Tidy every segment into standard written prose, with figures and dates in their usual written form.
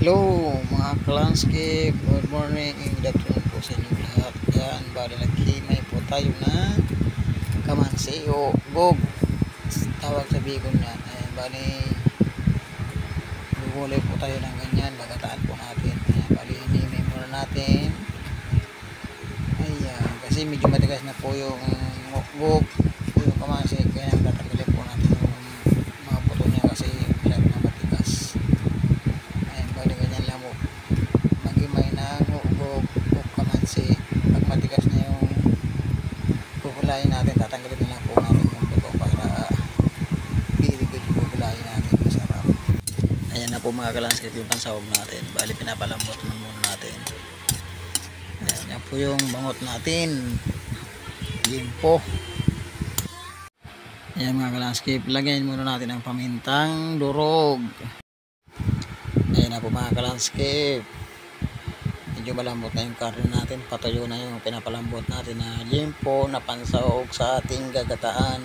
Hello mga ka-landscape, good morning, good afternoon po sa inyo lahat. Yan, bali naghimay po tayo na kamansi o gog, tawag sa Bicol yan. Ayan, bali gugulay po tayo ng ganyan, lagataan po natin. Ayan, bali hinimay muna natin. Ayan, kasi medyo matigas na po yung gog, yung kamansi, kaya tatanggalin po natin yung mga buto niya kasi masyado na matigas. Ayan, bali ganyan lang po magimay na gog kamansi. Pag matigas na yung gugulayin natin, tatanggalin na lang po natin yung buto para very good gugulayin natin, masarap. Ayan na po mga ka-landscape yung pansahog natin, bali pinapalambot na muna natin. Ayan, yan po yung bangot natin, limpo. Ayan mga ka-landscape, lagyan muna natin ang pamintang durog. Ayan na po mga ka-landscape, medyo malambot na yung karne natin, patuyo na yung pinapalambot natin na limpo na pansahog sa ating gagataan.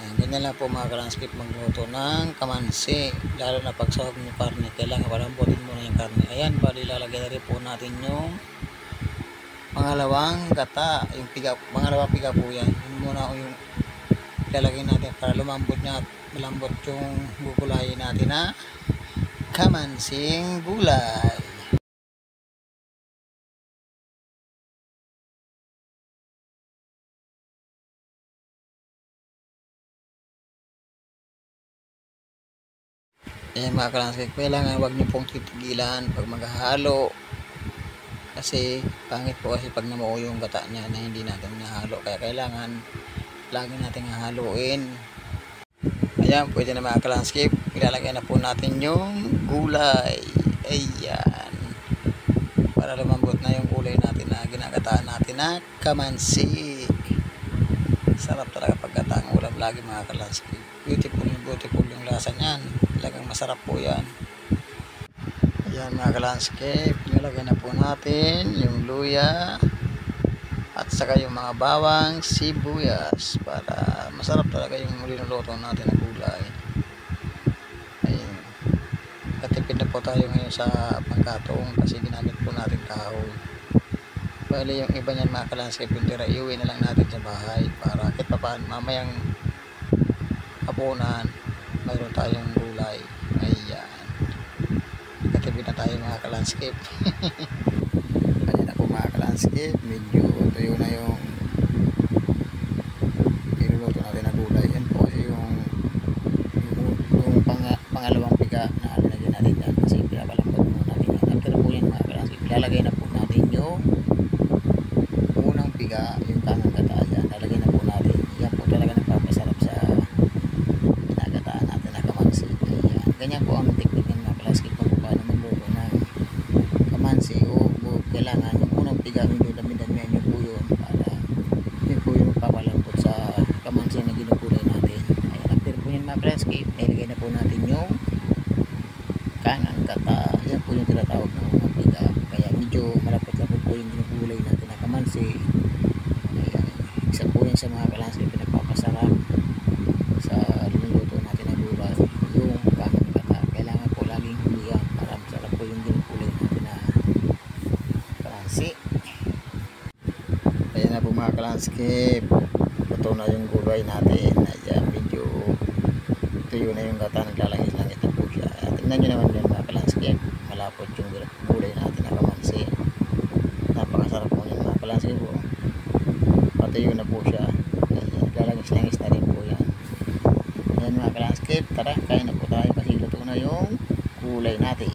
Ayan, ganyan lang po mga ka-landscape magluto ng kamansi, lalo na pagsahog ng karne, kailangan palambutin muna yung karne. Ayan, bali lalagyan na rin po natin yung pangalawang gata, yung piga, pangalawang piga po yan. Yun muna yung lalagyan natin para lumambot niya at malambot yung gugulayin natin na kamansing gulay. Ayan mga ka-landscape, kailangan wag niyo pong titigilan pag maghahalo, kasi pangit po kasi pag namuo yung gata niya na hindi natin nahalo, kaya kailangan lagi natin hahaluin. Ayan, pwede na mga ka-landscape, ilalagay na po natin yung gulay. Ayan, para lumambot na yung gulay natin na ginagataan natin na kamansi. Sarap talaga pagkata ang ulam lagi mga ka-landscape. Beautiful yung lasa niyan, talagang masarap po yan. Ayan mga ka-landscape, nilagay na po natin yung luya at saka yung mga bawang sibuyas para masarap talaga yung linuluto natin na gulay. Ayun, katipid na po tayo ngayon sa pangkatong kasi ginamit po natin kahoy. Bali yung iba niyan mga ka-landscape, yung tira iuwi na lang natin sa bahay para kahit pa paano mamayang hapunan mayroon tayong gulay. Ayan, katipid na tayo mga ka-landscape. Ayan na po mga ka-landscape, medyo tuyo na yung niluluto natin na gulay. Yan po kasi yung pangalawang piga na alinagyan natin yan kasi pinapalambot muna natin yan. After po yan mga ka-landscape, lalagay na po natin yung unang piga, yung kanang gata yan, lalagay na po natin. Yan po talaga nagpapasarap sa ginagataan natin na kamansi. Ayan, ganyan po ang technique ng mga ka-landscape kung paano magluto ng kamansi o kailangan yung unang piga medyo dami-damihan nyo po yun para yun po yung papalambot sa kamansi na ginugulay natin. Ayan, after po yun mga ka-landscape, nilagay na po natin yung kanang gata. Yan po yung tinatawag ng unang piga, kaya medyo malapot-lapot po yung ginugulay natin na kamansi. Ayan, isa po yun sa mga ka-landscape pinagpapasarap sa linuluto natin na gulay, yung kanang gata. Kailangan po laging hulihan para masarap po yung ginugulay natin na kamansi. Ayan na po mga ka-landscape, ito na yung gulay natin. Ayan, medyo tuyo na yung gata, naglalangis-langis na po siya. Tingnan nyo naman yan mga ka-landscape, malapot yung gulay natin na kamansi. Napakasarap po yan mga ka-landscape po, patuyo na po siya. Ayan, naglalangis-langis na rin po yan. Ayan mga ka-landscape, tara kain na po tayo kasi luto na yung gulay natin.